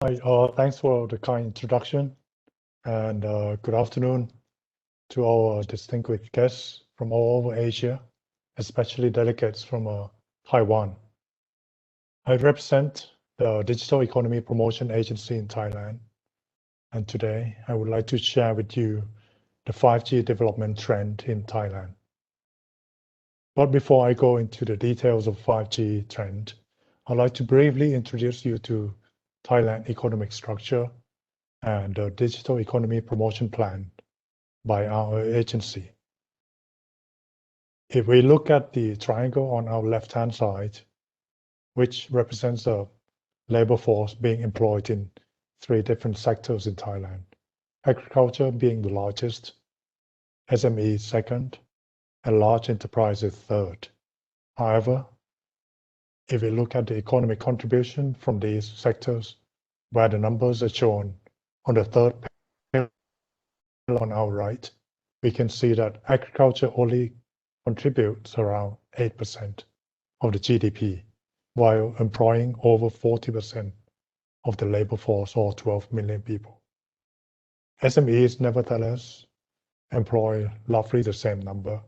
Hi, thanks for the kind introduction, and good afternoon to our distinguished guests from all over Asia, especially delegates from Taiwan. I represent the Digital Economy Promotion Agency in Thailand, and today I would like to share with you the 5G development trend in Thailand. But before I go into the details of 5G trend, I'd like to briefly introduce you to Thailand economic structure and the Digital Economy Promotion Plan by our agency. If we look at the triangle on our left-hand side, which represents the labor force being employed in 3 different sectors in Thailand, agriculture being the largest, SME second, and large enterprises third. However, if we look at the economic contribution from these sectors, where the numbers are shown on the third panel on our right, we can see that agriculture only contributes around 8% of the GDP, while employing over 40% of the labor force, or 12 million people. SMEs, nevertheless, employ roughly the same number of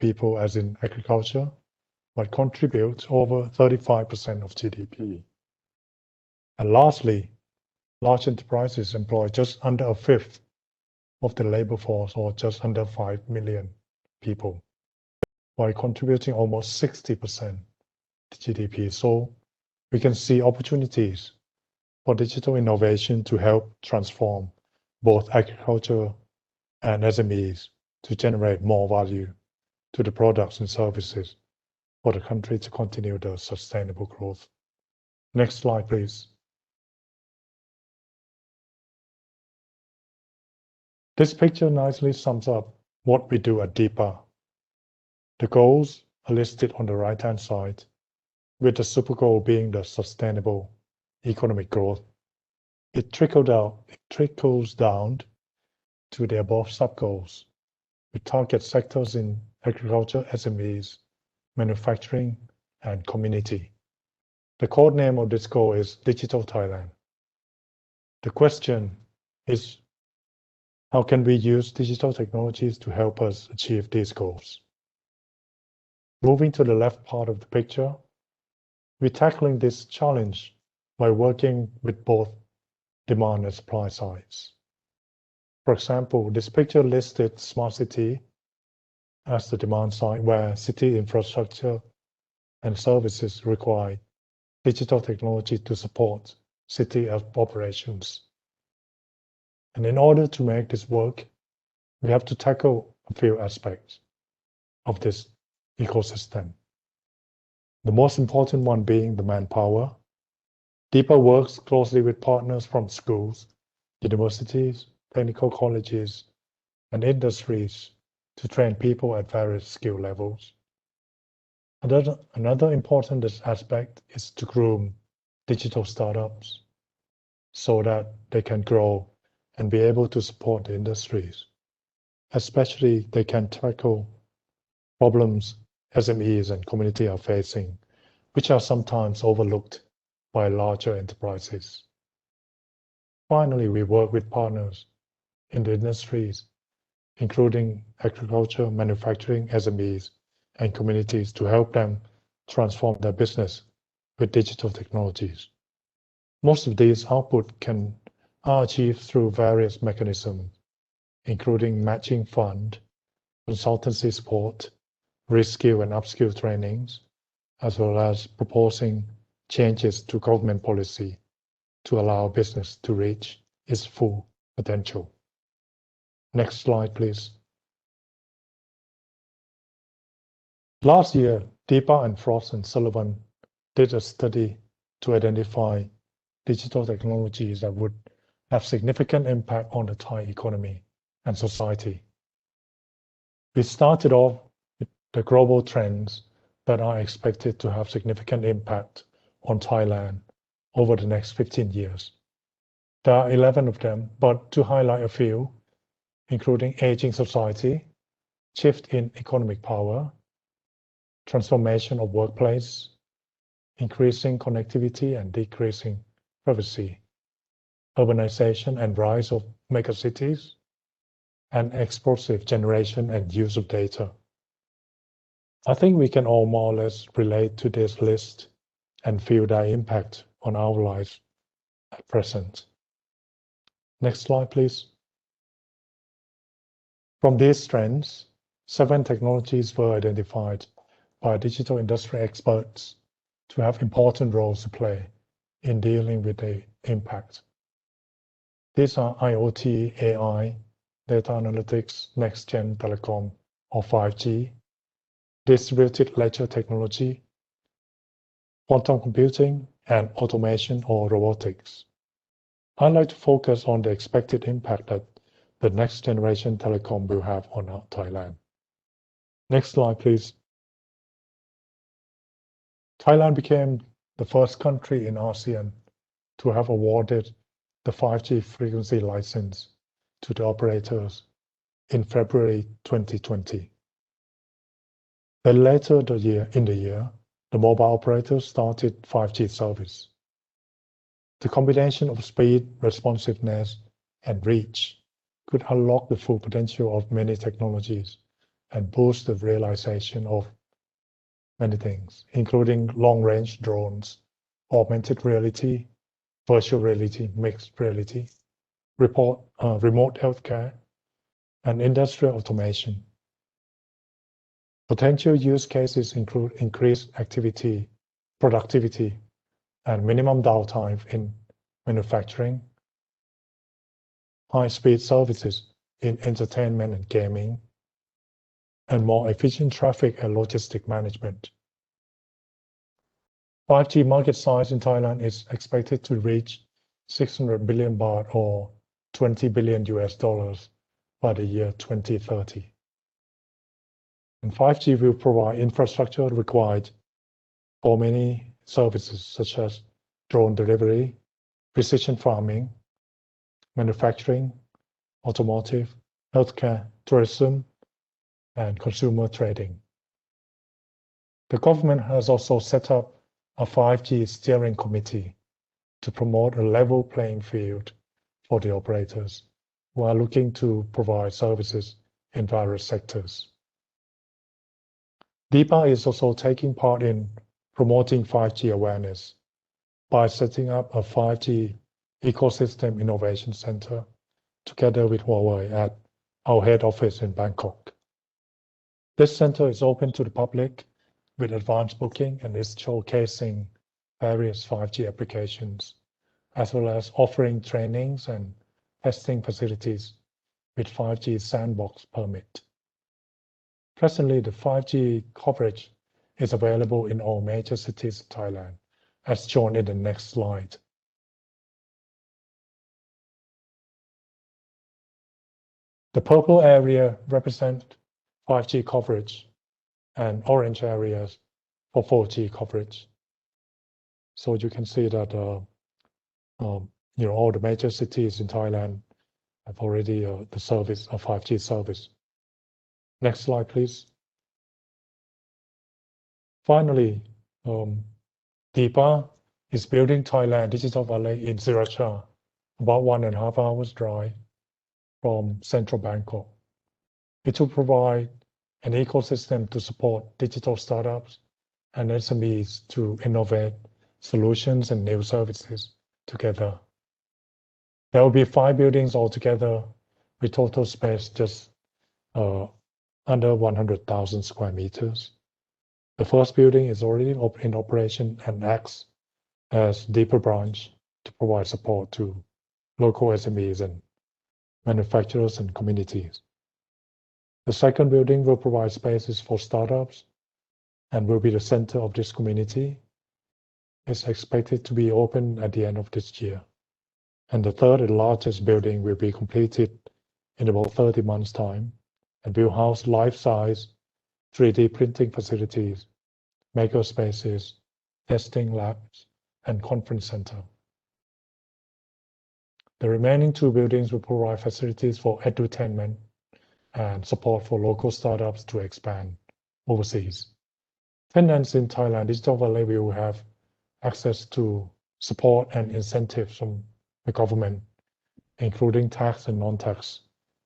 people as in agriculture, but contributes over 35% of GDP. And lastly, large enterprises employ just under a fifth of the labor force, or just under 5 million people, while contributing almost 60% to GDP. So we can see opportunities for digital innovation to help transform both agriculture and SMEs to generate more value to the products and services for the country to continue the sustainable growth. Next slide, please. This picture nicely sums up what we do at DEPA. The goals are listed on the right-hand side, with the super goal being the sustainable economic growth. It trickles down to the above sub-goals. We target sectors in agriculture, SMEs, manufacturing, and community. The code name of this goal is Digital Thailand. The question is, how can we use digital technologies to help us achieve these goals? Moving to the left part of the picture, we're tackling this challenge by working with both demand and supply sides. For example, this picture listed smart city as the demand side, where city infrastructure and services require digital technology to support city operations. And in order to make this work, we have to tackle a few aspects of this ecosystem. The most important one being the manpower. DEPA works closely with partners from schools, universities, technical colleges, and industries to train people at various skill levels. Another important aspect is to groom digital startups so that they can grow and be able to support the industries. Especially, they can tackle problems SMEs and community are facing, which are sometimes overlooked by larger enterprises. Finally, we work with partners in the industries, including agriculture, manufacturing, SMEs, and communities, to help them transform their business with digital technologies. Most of these output are achieved through various mechanisms, including matching fund, consultancy support, reskill and upskill trainings, as well as proposing changes to government policy to allow business to reach its full potential. Next slide, please. Last year, DEPA and Frost & Sullivan did a study to identify digital technologies that would have significant impact on the Thai economy and society. We started off with the global trends that are expected to have significant impact on Thailand over the next 15 years. There are 11 of them, but to highlight a few, including aging society, shift in economic power, transformation of workplace, increasing connectivity and decreasing privacy, urbanization and rise of megacities, and explosive generation and use of data. I think we can all more or less relate to this list and feel their impact on our lives at present. Next slide, please. From these trends, 7 technologies were identified by digital industry experts to have important roles to play in dealing with the impact. These are IoT, AI, data analytics, next-gen telecom or 5G, distributed ledger technology, quantum computing, and automation or robotics. I'd like to focus on the expected impact that the next generation telecom will have on Thailand. Next slide, please. Thailand became the first country in ASEAN to have awarded the 5G frequency license to the operators in February 2020. Then later in the year, the mobile operators started 5G service. The combination of speed, responsiveness, and reach could unlock the full potential of many technologies and boost the realization of many things, including long-range drones, augmented reality, virtual reality, mixed reality, remote healthcare, and industrial automation. Potential use cases include increased productivity, and minimum downtime in manufacturing, high-speed services in entertainment and gaming, and more efficient traffic and logistic management. 5G market size in Thailand is expected to reach 600 billion baht or $20 billion by the year 2030. And 5G will provide infrastructure required for many services such as drone delivery, precision farming, manufacturing, automotive, healthcare, tourism, and consumer trading. The government has also set up a 5G steering committee to promote a level playing field for the operators who are looking to provide services in various sectors. DEPA is also taking part in promoting 5G awareness by setting up a 5G ecosystem innovation center together with Huawei at our head office in Bangkok. This center is open to the public with advanced booking and is showcasing various 5G applications, as well as offering trainings and testing facilities with 5G sandbox permit. Presently, the 5G coverage is available in all major cities in Thailand, as shown in the next slide. The purple area represents 5G coverage and orange areas for 4G coverage. So you can see that all the major cities in Thailand have already the service of 5G service. Next slide, please. Finally, DEPA is building Thailand Digital Valley in Zurich, about 1.5 hours drive from central Bangkok. It will provide an ecosystem to support digital startups and SMEs to innovate solutions and new services together. There will be 5 buildings altogether with total space just under 100,000 square meters. The first building is already in operation and acts as DEPA branch to provide support to local SMEs and manufacturers and communities. The second building will provide spaces for startups and will be the center of this community. It's expected to be open at the end of this year. And the third and largest building will be completed in about 30 months' time and will house life-size 3D printing facilities, maker spaces, testing labs, and conference center. The remaining 2 buildings will provide facilities for edutainment and support for local startups to expand overseas. Tenants in Thailand Digital Valley will have access to support and incentives from the government, including tax and non-tax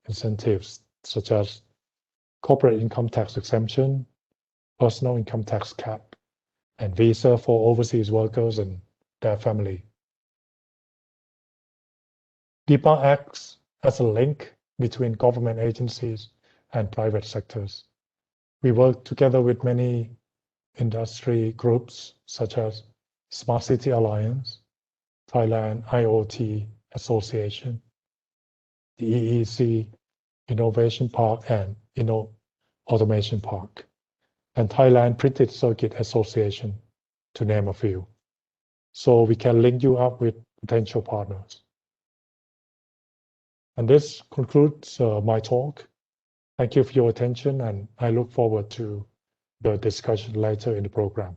incentives such as corporate income tax exemption, personal income tax cap, and visa for overseas workers and their family. DEPA acts as a link between government agencies and private sectors. We work together with many industry groups such as Smart City Alliance, Thailand IoT Association, the EEC Innovation Park and Automation Park, and Thailand Printed Circuit Association, to name a few. So we can link you up with potential partners. And this concludes my talk. Thank you for your attention, and I look forward to the discussion later in the program.